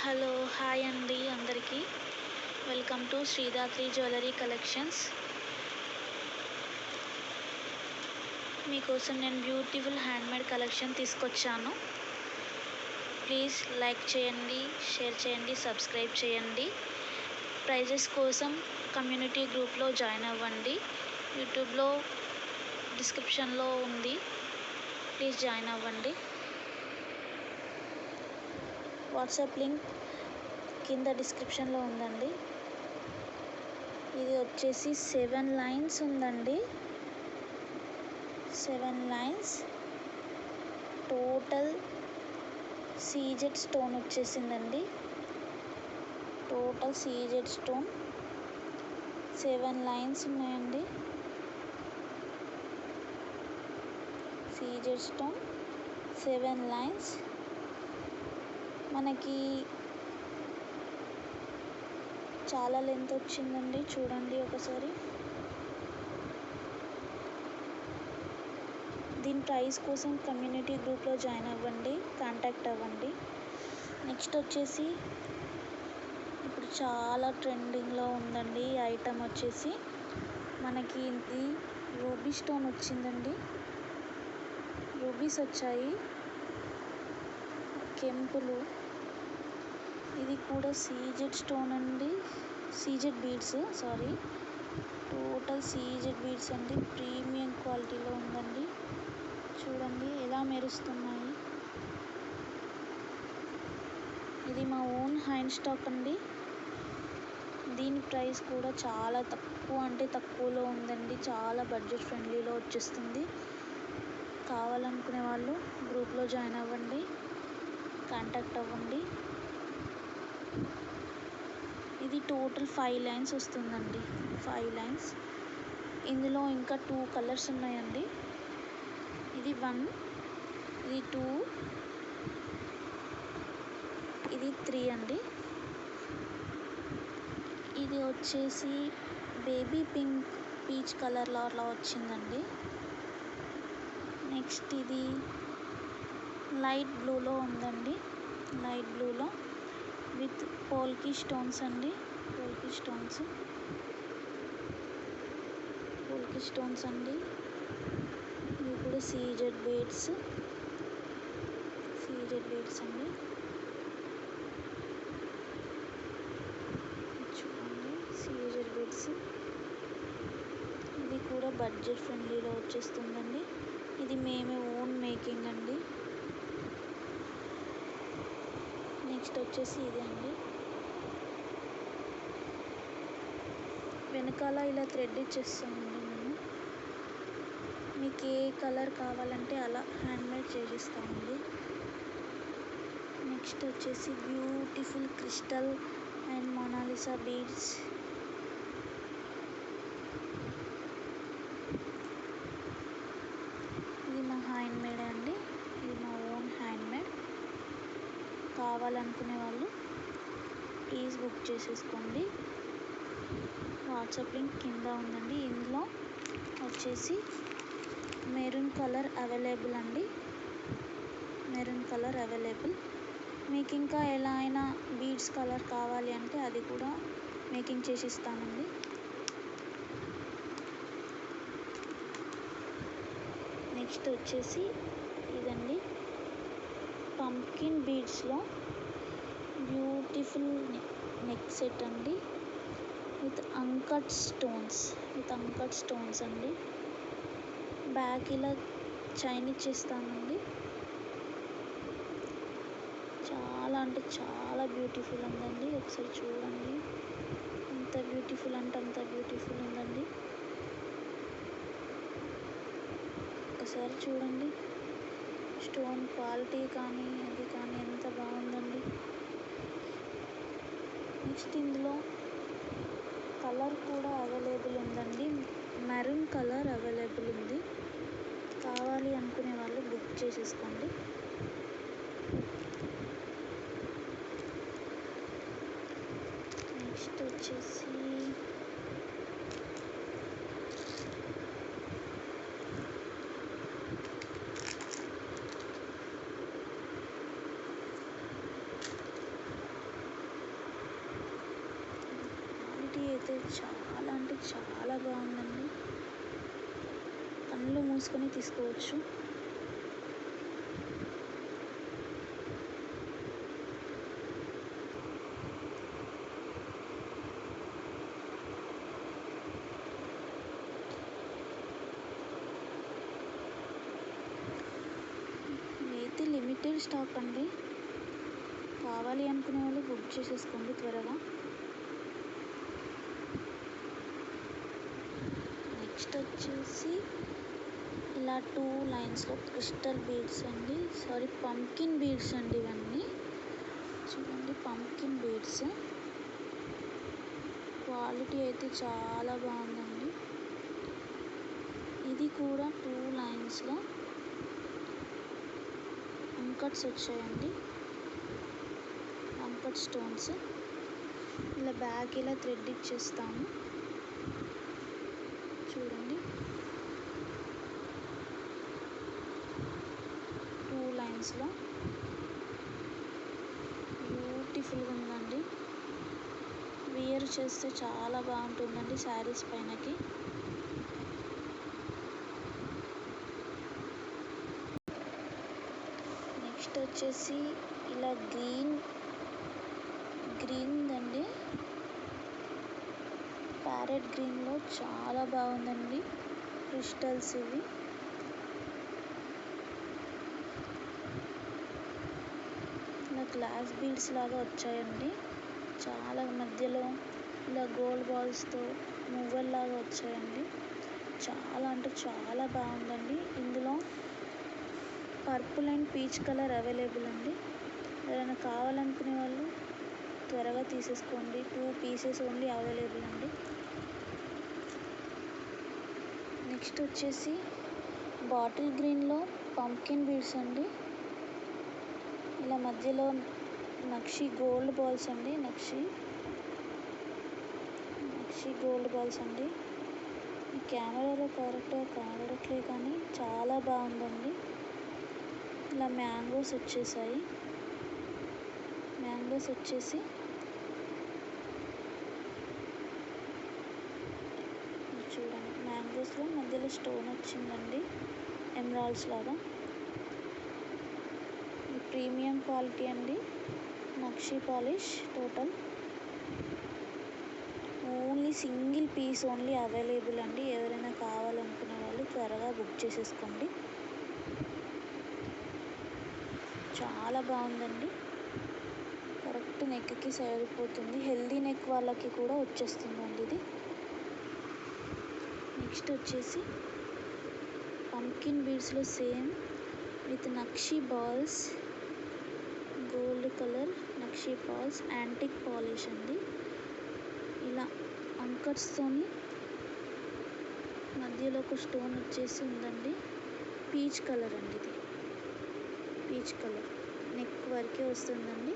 Hello hi అండి అందరికీ welcome to శ్రీధాత్రి jewellery collections. మీకోసం నేను బ్యూటిఫుల్ హ్యాండ్మేడ్ కలెక్షన్ తీసుకొచ్చాను. ప్లీజ్ లైక్ చేయండి, షేర్ చేయండి, సబ్స్క్రైబ్ చేయండి. ప్రైజెస్ కోసం కమ్యూనిటీ గ్రూప్లో జాయిన్ అవ్వండి. యూట్యూబ్లో డిస్క్రిప్షన్లో ఉంది, ప్లీజ్ జాయిన్ అవ్వండి. వాట్సాప్ లింక్ కింద డిస్క్రిప్షన్లో ఉందండి. ఇది వచ్చేసి 7 లైన్స్ ఉందండి. 7 లైన్స్ టోటల్ సీజెడ్ స్టోన్ వచ్చేసిందండి. టోటల్ సీజెడ్ స్టోన్ 7 లైన్స్ ఉన్నాయండి. CZ stone 7 lines. మనకి చాలా లెంత్ వచ్చిందండి, చూడండి ఒకసారి. దీని ప్రైస్ కోసం కమ్యూనిటీ గ్రూప్లో జాయిన్ అవ్వండి, కాంటాక్ట్ అవ్వండి. నెక్స్ట్ వచ్చేసి ఇప్పుడు చాలా ట్రెండింగ్లో ఉందండి ఈ ఐటమ్ వచ్చేసి. మనకి ఇది రూబీ స్టోన్ వచ్చిందండి. రూబీస్ వచ్చాయి, కెంపులు. ఇది కూడా సీజెడ్ స్టోన్ అండి, CZ beads, total CZ beads అండి. ప్రీమియం క్వాలిటీలో ఉందండి, చూడండి ఎలా మెరుస్తున్నాయి. ఇది మా ఓన్ హ్యాండ్ స్టాక్ అండి. దీని ప్రైస్ కూడా చాలా తక్కువ అంటే తక్కువలో ఉందండి, చాలా బడ్జెట్ ఫ్రెండ్లీలో వచ్చేస్తుంది. కావాలనుకునే వాళ్ళు గ్రూప్లో జాయిన్ అవ్వండి, కాంటాక్ట్ అవ్వండి. ఇది టోటల్ 5 లైన్స్ వస్తుందండి, 5 లైన్స్. ఇందులో ఇంకా 2 కలర్స్ ఉన్నాయండి. ఇది 1, ఇది 2, ఇది 3 అండి. ఇది వచ్చేసి బేబీ పింక్ పీచ్ కలర్లో అలా వచ్చిందండి. నెక్స్ట్ ఇది లైట్ బ్లూలో ఉందండి, లైట్ బ్లూలో విత్ పోల్కి స్టోన్స్ అండి. పోల్కి స్టోన్స్ అండి. ఇవి కూడా సీజెడ్ బీడ్స్ అండి. చూడండి సీజెడ్ బీడ్స్. ఇది కూడా బడ్జెట్ ఫ్రెండ్లీలో వచ్చేస్తుందండి. ఇది మేమే ఓన్ మేకింగ్ అండి. నెక్స్ట్ వచ్చేసి ఇది అండి. వెనకాల ఇలా థ్రెడ్ ఇచ్చేస్తామండి మేము. మీకు ఏ కలర్ కావాలంటే అలా హ్యాండ్మేడ్ చేసిస్తామండి. నెక్స్ట్ వచ్చేసి beautiful crystal and Mona Lisa beads. ఇది మా హ్యాండ్మేడ్ అండి, ఇది మా ఓన్ హ్యాండ్మేడ్. కావాలనుకునే వాళ్ళు ప్లీజ్ బుక్ చేసేసుకోండి. వాట్సాప్ లింక్ కింద ఉందండి. ఇందులో వచ్చేసి మెరూన్ కలర్ అవైలబుల్ అండి, మెరూన్ కలర్ అవైలబుల్. మీకు ఇంకా ఎలా అయినా బీడ్స్ కలర్ కావాలి అంటే అది కూడా మేకింగ్ చేసి ఇస్తామండి. నెక్స్ట్ వచ్చేసి ఇదండి, పంప్కిన్ బీడ్స్లో బ్యూటిఫుల్ నెక్ సెట్ అండి, విత్ అంకట్ స్టోన్స్ అండి. బ్యాక్ ఇలా చైన్ ఇచ్చేస్తామండి. చాలా అంటే చాలా బ్యూటిఫుల్ ఉందండి. ఒకసారి చూడండి, ఎంత బ్యూటిఫుల్ అంటే అంత బ్యూటిఫుల్ ఉందండి. ఒకసారి చూడండి స్టోన్ క్వాలిటీ కానీ అది కానీ ఎంత బాగుందండి. నెక్స్ట్ ఇందులో కలర్ కూడా అవైలబుల్ ఉందండి, మెరూన్ కలర్ అవైలబుల్ ఉంది. కావాలి అనుకునే వాళ్ళు బుక్ చేసేసుకోండి. నెక్స్ట్ వచ్చేసి అయితే చాలా అంటే చాలా బాగుందండి. కళ్ళు మూసుకొని తీసుకోవచ్చు. ఇదైతే లిమిటెడ్ స్టాక్ అండి. కావాలి అనుకునే వాళ్ళు బుక్ చేసేసుకోండి త్వరగా. నెక్స్ట్ వచ్చేసి ఇలా 2 లైన్స్లో క్రిస్టల్ బీడ్స్ అండి, పంకిన్ బీడ్స్ అండి. ఇవన్నీ చూడండి, పంకిన్ బీడ్స్. క్వాలిటీ అయితే చాలా బాగుందండి. ఇది కూడా 2 లైన్స్లో అంకట్స్ వచ్చాయండి, అంకట్ స్టోన్స్. ఇలా బ్యాగ్ ఇలా థ్రెడ్ ఇచ్చేస్తాము. చూడండి, 2 లైన్స్లో బ్యూటిఫుల్గా ఉందండి. వేర్ చేస్తే చాలా బాగుంటుందండి శారీస్ పైనకి. నెక్స్ట్ వచ్చేసి ఇలా గ్రీన్ అండి, ప్యారెట్ గ్రీన్లో చాలా బాగుందండి క్రిస్టల్స్. ఇవి ఇలా గ్లాస్ బీడ్స్ లాగా వచ్చాయండి. చాలా మధ్యలో ఇలా గోల్డ్ బాల్స్తో మువ్వల్లాగా వచ్చాయండి. చాలా అంటే చాలా బాగుందండి. ఇందులో purple and peach colour available అండి. ఎవరైనా కావాలనుకునే వాళ్ళు త్వరగా తీసేసుకోండి. 2 పీసెస్ ఓన్లీ అవైలబుల్ అండి. నెక్స్ట్ వచ్చేసి బాటిల్ గ్రీన్లో పంకిన్ బీడ్స్ అండి. ఇలా మధ్యలో నక్షి గోల్డ్ బాల్స్ అండి, నక్షి గోల్డ్ బాల్స్ అండి. ఈ కెమెరాలో కరెక్ట్గా కనబడట్లేదు కానీ చాలా బాగుందండి. ఇలా మ్యాంగోస్ వచ్చేసాయి. మ్యాంగోస్ వచ్చేసి చూడండి, మ్యాంగోస్లో మధ్యలో స్టోన్ వచ్చిందండి, ఎమరాల్డ్స్ లాగా. ప్రీమియం క్వాలిటీ అండి, Nakshi polish. Total only single piece only available అండి. ఎవరైనా కావాలనుకునే వాళ్ళు త్వరగా బుక్ చేసేసుకోండి. చాలా బాగుందండి, కరెక్ట్ నెక్కి సరిపోతుంది. హెల్దీ నెక్ వాళ్ళకి కూడా వచ్చేస్తుందండి ఇది. నెక్స్ట్ వచ్చేసి పంకిన్ బీడ్స్లో same with nakshi balls, gold colour nakshi balls, antique polish అండి. ఇలా అంకర్స్తోని మధ్యలో ఒక స్టోన్ వచ్చేసి ఉందండి. పీచ్ కలర్ అండి, ఇది పీచ్ కలర్ నెక్ వరకే వస్తుందండి.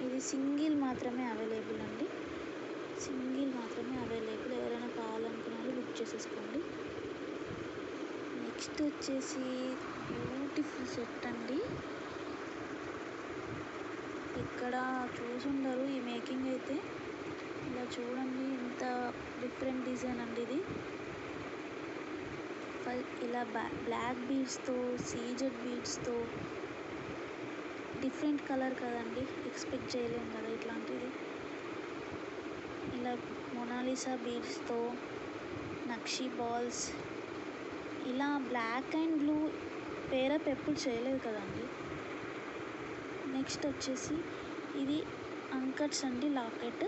ఇది సింగిల్ మాత్రమే అవైలబుల్ అండి, సింగిల్ మాత్రమే అవైలబుల్. ఎవరైనా కావాలనుకునే వాళ్ళు బుక్ చేసేసుకోండి. నెక్స్ట్ వచ్చేసి బ్యూటిఫుల్ సెట్ అండి. ఇక్కడ చూసుండరు ఈ మేకింగ్ అయితే. ఇలా చూడండి, ఇంత డిఫరెంట్ డిజైన్ అండి ఇది. ఇలా బ్లాక్ బీడ్స్తో, సీజెడ్ బీడ్స్తో, డిఫరెంట్ కలర్ కదండి, ఎక్స్పెక్ట్ చేయలేము కదా ఇట్లాంటిది. ఇలా మొనాలిసా బీడ్స్తో, నక్షి బాల్స్, ఇలా బ్లాక్ అండ్ బ్లూ పేరప్ ఎప్పుడు చేయలేదు కదండి. నెక్స్ట్ వచ్చేసి ఇది అంకట్స్ అండి, లాకెట్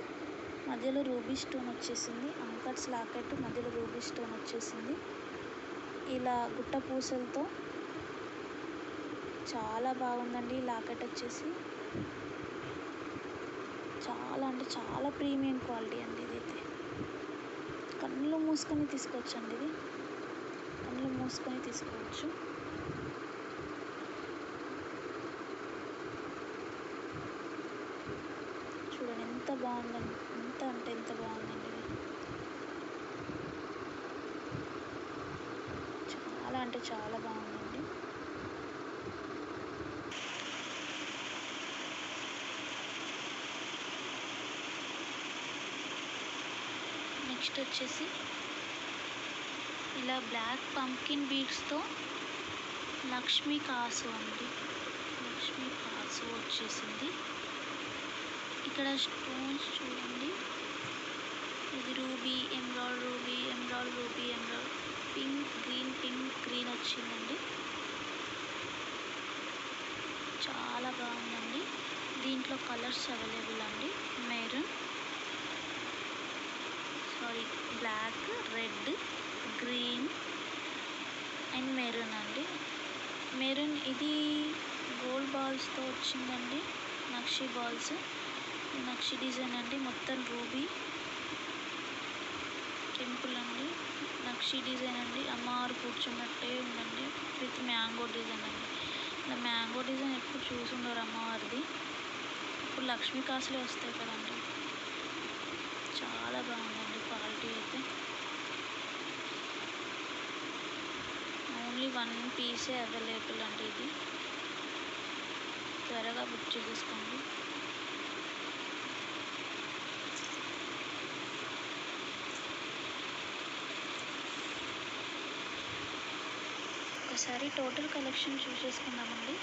మధ్యలో రూబీ స్టోన్ వచ్చేసింది. అంకట్స్ లాకెట్ మధ్యలో రూబీ స్టోన్ వచ్చేసింది. ఇలా గుట్ట పూసలతో చాలా బాగుందండి. లాకెట్ వచ్చేసి చాలా అంటే చాలా ప్రీమియం క్వాలిటీ అండి. ఇదైతే కళ్ళు మూసుకొని తీసుకోవచ్చు అండి, ఇది కళ్ళు మూసుకొని తీసుకోవచ్చు. చూడండి ఎంత బాగుందండి, ఎంత అంటే ఎంత బాగుందండి ఇది. చాలా అంటే చాలా బాగుందండి. నెక్స్ట్ వచ్చేసి ఇలా బ్లాక్ పంకిన్ బీడ్స్తో లక్ష్మీ కాసు అండి. లక్ష్మీ కాసు వచ్చేసింది. ఇక్కడ స్టోన్స్ చూడండి, ఇది ruby, emerald ruby, emerald ruby, emerald pink green వచ్చిందండి. చాలా బాగుందండి. దీంట్లో కలర్స్ అవైలబుల్ అండి. Black, red, green and maroon అండి. మెరూన్ ఇది గోల్డ్ బాల్స్తో వచ్చిందండి. నక్షి బాల్స్, నక్షి డిజైన్ అండి. మొత్తం రూబీ టెంపుల్ అండి. నక్షి డిజైన్ అండి. అమ్మవారు కూర్చున్నట్టే ఉందండి. విత్ మ్యాంగో డిజైన్ అండి. ఇలా మ్యాంగో డిజైన్ ఎప్పుడు చూసుండరు అమ్మవారిది. ఇప్పుడు లక్ష్మీ కాసులే వస్తాయి కదండి. చాలా బాగుందండి క్వాలిటీ అయితే. ఓన్లీ 1 పీసే అవైలబుల్ అండి. ఇది త్వరగా బుక్ చేసేసుకోండి. ఒకసారి టోటల్ కలెక్షన్ చూసేసుకుందామండి.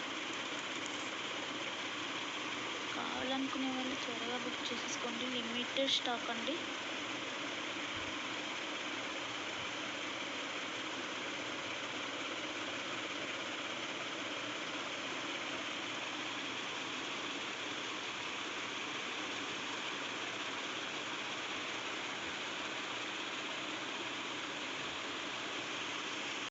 కావాలనుకునే వాళ్ళు త్వరగా బుక్ చేసేసుకోండి. లిమిటెడ్ స్టాక్ అండి.